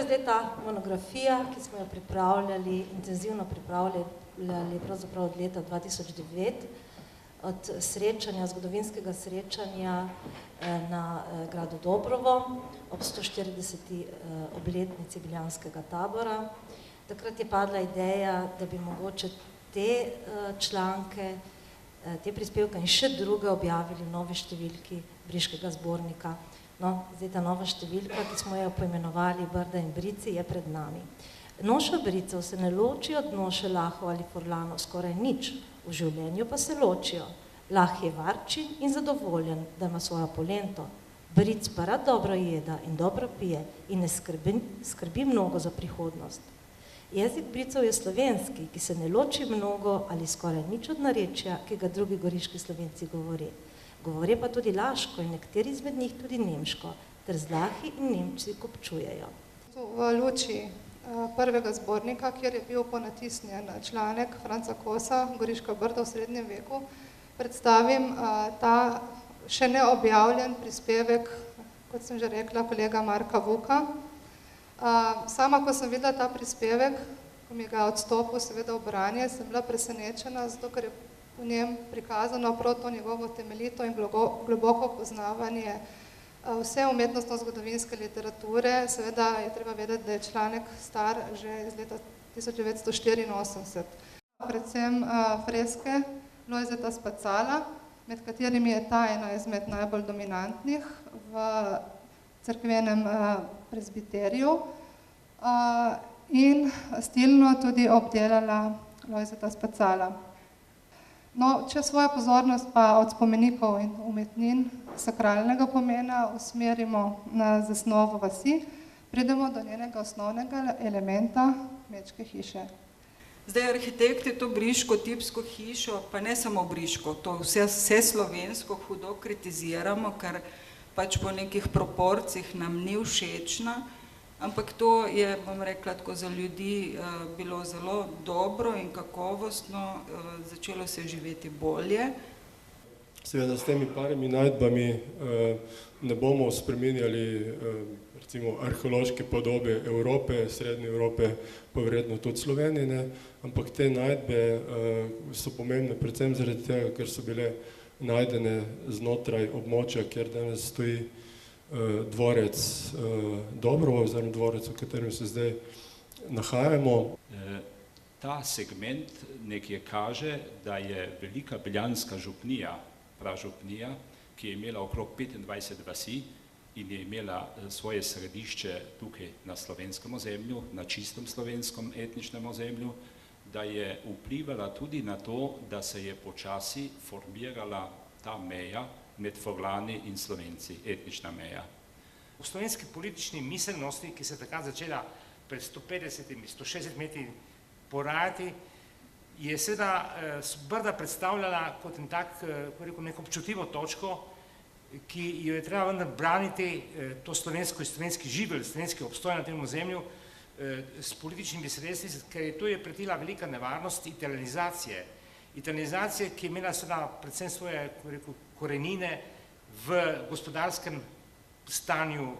je zdaj ta monografija, ki smo jo pripravljali, intenzivno pripravljali pravzaprav od leta 2009, od srečanja, zgodovinskega srečanja na gradu Dobrovo ob 140. obletnici Biljanskega tabora. Takrat je padla ideja, da bi mogoče te članke, te prispevke in še druge objavili v novi številki Briškega zbornika. No, zdaj ta nova številka, ki smo jo poimenovali Brda in Brici, je pred nami. Noša Bricev se ne loči od noše Lahov ali Furlanov skoraj nič, v življenju pa se ločijo. Lah je varčin in zadovoljen, da ima svojo polento. Bric pa rad dobro jeda in dobro pije in ne skrbi mnogo za prihodnost. Jezik Bricev je slovenski, ki se ne loči mnogo ali skoraj nič od narečja, ki ga drugi goriški Slovenci govori. Govori pa tudi laško in nekateri izmed njih tudi nemško, ter zlahi in Nemci kopčujejo. V luči prvega zbornika, kjer je bil ponatisnjen članek Franca Kosa, Goriška Brda v srednjem veku, predstavim ta še neobjavljen prispevek, kot sem že rekla, kolega Marka Vuka. Sama, ko sem videla ta prispevek, ko mi ga odstopil seveda v branje, sem bila presenečena, zato ker je v njem prikazano prav to njegovo temeljito in globoko poznavanje vse umetnostno-zgodovinske literature. Seveda je treba vedeti, da je članek star že iz leta 1984. Predvsem freske Lojzeta Spacala, med katerimi je ta ena izmed najbolj dominantnih v cerkvenem prezbiteriju in stilno tudi obdelala Lojzeta Spacala. No, če svojo pozornost pa od spomenikov in umetnin sakralnega pomena usmerimo na zasnovo vasi, pridemo do njenega osnovnega elementa kmečke hiše. Zdaj, arhitekti to briško tipsko hišo, pa ne samo briško, to vse slovensko hudo kritiziramo, ker pač po nekih proporcih nam ni všečna, ampak to je, bom rekla, tako za ljudi bilo zelo dobro in kakovostno, začelo se živeti bolje. Seveda s temi parimi najdbami ne bomo spreminjali recimo arheološke podobe Evrope, Srednje Evrope, pa verjetno tudi Slovenije, ampak te najdbe so pomembne predvsem zaradi tega, ker so bile najdene znotraj območja, kjer danes stoji dvorec Dobrovo, oziroma dvorec, v katerem se zdaj nahajamo. Ta segment nekje kaže, da je velika biljanska župnija, pražupnija, ki je imela okrog 25 vasi in je imela svoje središče tukaj na slovenskem ozemlju, na čistem slovenskem etničnem ozemlju, da je vplivala tudi na to, da se je počasi formirala ta meja med Furlani in Slovenci, etnična meja. V slovenski politični miselnosti, ki se je takrat začela pred 150-160 metri porajati, je seveda Brda predstavljala kot neko občutljivo točko, ki jo je treba vendar braniti, to slovenski živelj, slovenski obstoj na tem ozemlju s političnimi sredstvi, ker to je pretila velika nevarnost italianizacije. Italianizacije, ki je imela seveda predvsem svoje korenine v gospodarskem stanju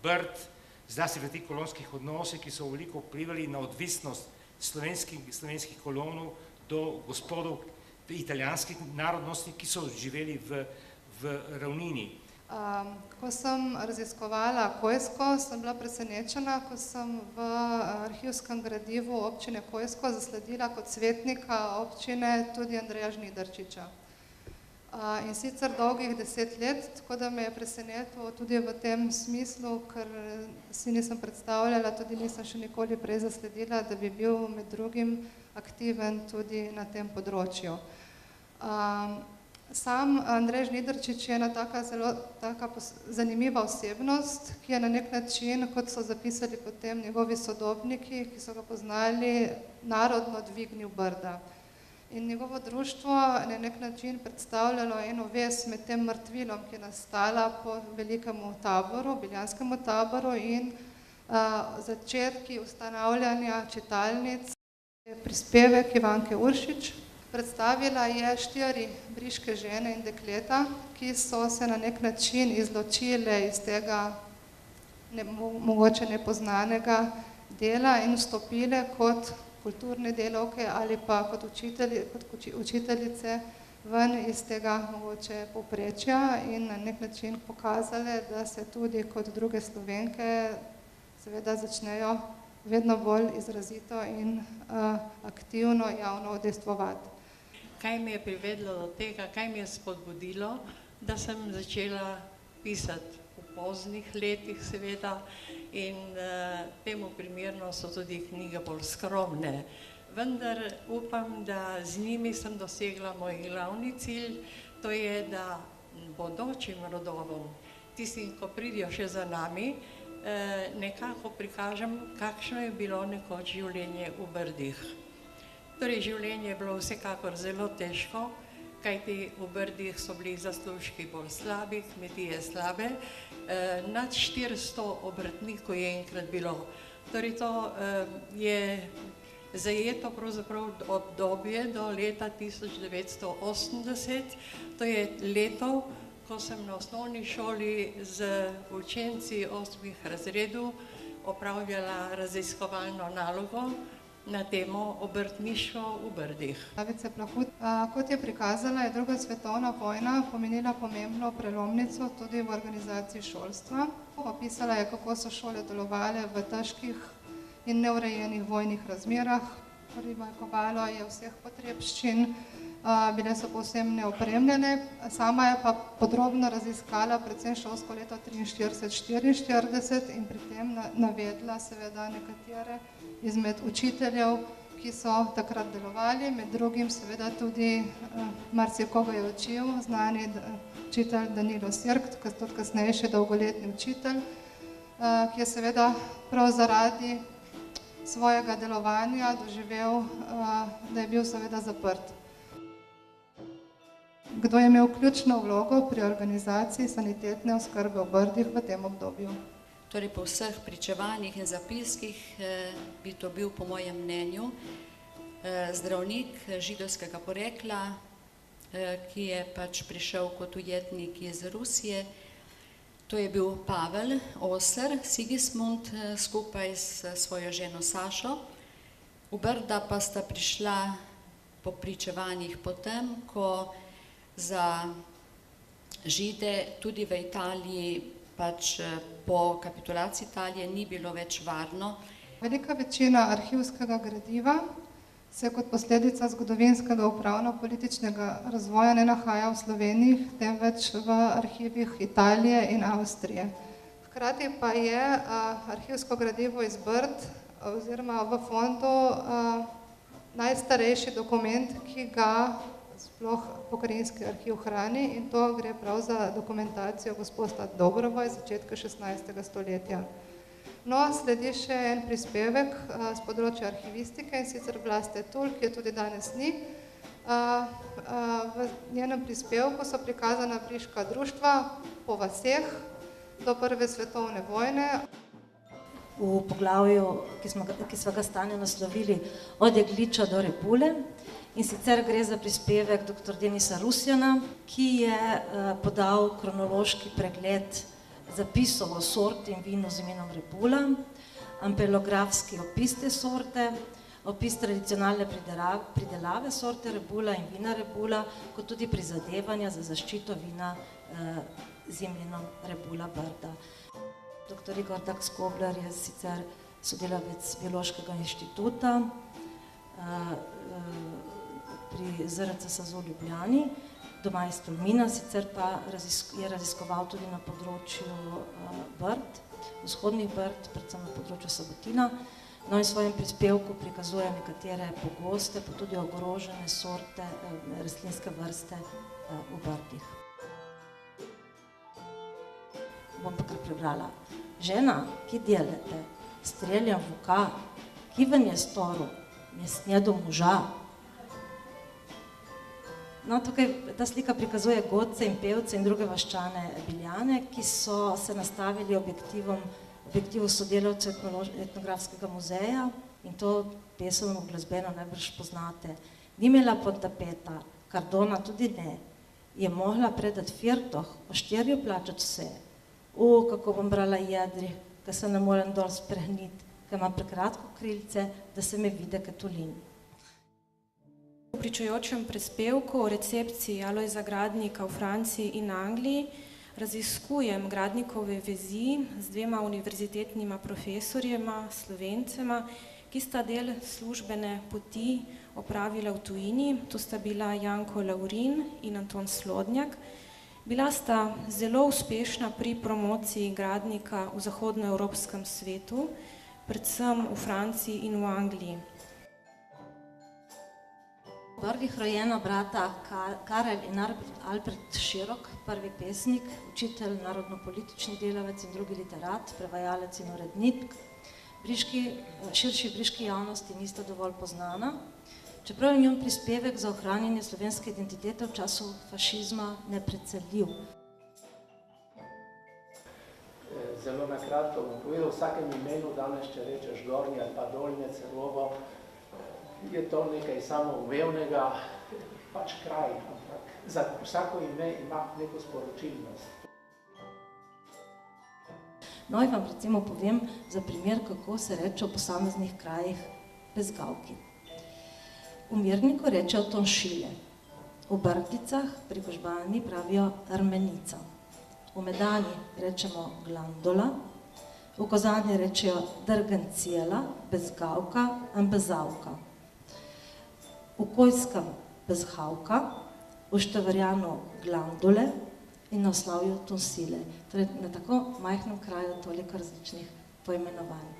Brd, zlasti v teh kolonskih odnosih, ki so veliko vplivali na odvisnost slovenskih kolonov do gospodov italijanskih narodnosti, ki so živeli v ravnini. Ko sem raziskovala Kojsko, sem bila presenečena, ko sem v arhivskem gradivu občine Kojsko zasledila kot svetnika občine tudi Andreja Žnidarčiča. In sicer dolgih 10 let, tako da me je presenetilo tudi v tem smislu, ker si nisem predstavljala, tudi nisem še nikoli prej zasledila, da bi bil med drugim aktiven tudi na tem področju. Sam Andrej Žnidarčič je ena taka zelo zanimiva osebnost, ki je na nek način, kot so zapisali potem njegovi sodobniki, ki so ga poznali, narodno dvignil Brda. In njegovo društvo je na nek način predstavljalo eno vez med tem mrtvilom, ki je nastala po velikemu taboru, Biljanskemu taboru in začetki ustanavljanja čitalnic. Prispevek Ivanke Uršič. Predstavila je 4 briške žene in dekleta, ki so se na nek način izločile iz tega mogoče nepoznanega dela in vstopile kot kulturne delavke ali pa kot učiteljice ven iz tega mogoče povprečja in na nek način pokazale, da se tudi kot druge Slovenke seveda začnejo vedno bolj izrazito in aktivno javno udejstvovati. Kaj me je privedlo do tega, kaj me je spodbudilo, da sem začela pisati v poznih letih seveda in temu primerno so tudi knjige bolj skromne. Vendar upam, da z njimi sem dosegla moj glavni cilj, to je, da bodočim rodovom, tistim, ko pridijo še za nami, nekako prikažem, kakšno je bilo nekoč življenje v Brdih. Torej, življenje je bilo vsekakor zelo težko, kajti v Brdih so bili zaslužki bolj slabi, kmetije slabe, nad 400 obrtnikov je enkrat bilo. Torej, to je zajeto pravzaprav obdobje do leta 1980, to je leto, ko sem na osnovni šoli z učenci 8. razredov opravljala raziskovalno nalogo na temo obrtništvo v Brdih. Slavica Plahut, kot je prikazala, je druga svetovna vojna pomenila pomembno prelomnico tudi v organizaciji šolstva. Opisala je, kako so šole delovale v težkih in neurejenih vojnih razmerah. Primanjkovalo je vseh potrebščin, bile so povsem neopremljene. Sama je pa podrobno raziskala predvsem šolsko leto 1943-1944 in pri tem navedla seveda nekatere izmed učiteljev, ki so takrat delovali, med drugim seveda tudi marsikoga je učil, znani učitelj Danilo Sirk, tudi kasnejši dolgoletni učitelj, ki je seveda prav zaradi svojega delovanja doživel, da je bil seveda zaprt. Kdo je imel ključno vlogo pri organizaciji sanitetne oskrbe v Brdih v tem obdobju? Torej, po vseh pričevanjih in zapiskih bi to bil, po mojem mnenju, zdravnik židovskega porekla, ki je pač prišel kot ujetnik iz Rusije. To je bil Pavel Oser, Sigismund, skupaj s svojo ženo Sašo. V Brda pa sta prišla po pričevanjih potem, ko za Žide tudi v Italiji pač po kapitulaciji Italije ni bilo več varno. Velika večina arhivskega gradiva se kot posledica zgodovinskega upravno-političnega razvoja ne nahaja v Sloveniji, temveč v arhivih Italije in Avstrije. Hkrati pa je arhivsko gradivo iz Brd oziroma v fondu najstarejši dokument, ki ga sploh pokrajinski arhiv hrani, in to gre prav za dokumentacijo gospoda Dobrova iz začetka 16. stoletja. No, sledi še en prispevek z področja arhivistike, in sicer Vlaste Tul, ki je tudi danes ni. V njenem prispevku so prikazana briška društva po vaseh do Prve svetovne vojne. V poglavju, ki smo ga stanje naslovili od Jegliča do Rebule, in sicer gre za prispevek dr. Denisa Rusjana, ki je podal kronološki pregled zapisov o sorti in vinu z imenom Rebula, ampelografski opis te sorte, opis tradicionalne pridelave sorte Rebula in vina Rebula, kot tudi prizadevanja za zaščito vina z imenom Rebula Brda. Dr. Igor Daks-Koblar je sicer sodelavec Biološkega inštituta pri ZRC SAZU Ljubljani, doma iz Tolmina, sicer pa je raziskoval tudi na področju Brd, vzhodnih Brd, predvsem na področju Sabotina. No in v svojem prispevku prikazuje nekatere pogoste, pa tudi ogrožene sorte, rastlinske vrste v Brdih. Bom pa kar prebrala. Žena, ki delate, streljam vuka, ki ven je storil, mestnje do moža. No, tukaj ta slika prikazuje godce in pevce in druge vaščane Biljane, ki so se nastavili objektivu sodelavcev etnografskega muzeja, in to pesem glasbeno najbrž poznate. Ni imela pod tapeta, Kardona tudi ne, je mohla predati firtoh, o štirju plačati vse. Kako bom brala jedri, ker se ne morem dol sprehniti, ker imam prekratko krilce, da se me vidi Katolin. V pričujočem prispevku o recepciji Alojza Gradnika v Franciji in Angliji raziskujem Gradnikove vezi z dvema univerzitetnima profesorjema, Slovencema, ki sta del službene poti opravila v tujini. To sta bila Janko Laurin in Anton Slodnjak. Bila sta zelo uspešna pri promociji Gradnika v zahodnoevropskem svetu, predvsem v Franciji in v Angliji. V Brgih rojena brata Karel in Albert Širok, prvi pesnik, učitelj, narodno-politični delavec in drugi literat, prevajalec in urednik. Širši briški javnosti nista dovolj poznana, čeprav je njun prispevek za ohranjanje slovenske identitete v času fašizma neprecenljiv. Zelo na kratko bom povedal, v vsakem imenu danes, če rečeš Gornje ali pa Dolnje Celovo, je to nekaj samoumevnega, pač kraj, ampak za vsako ime ima neko sporočilnost. No, in vam recimo povem za primer, kako se reče v posameznih krajih bezgavki. V Mirniku rečejo tonšile, v Brklicah pri Kožbani pravijo armenica, v Medani rečemo glandola, v Kozani rečejo drgencijela, bezgavka in bezavka, v Kojskem bezhavka, v Števerjanu glandole in na Oslavju tonsile. Torej, na tako majhnem kraju toliko različnih poimenovanj.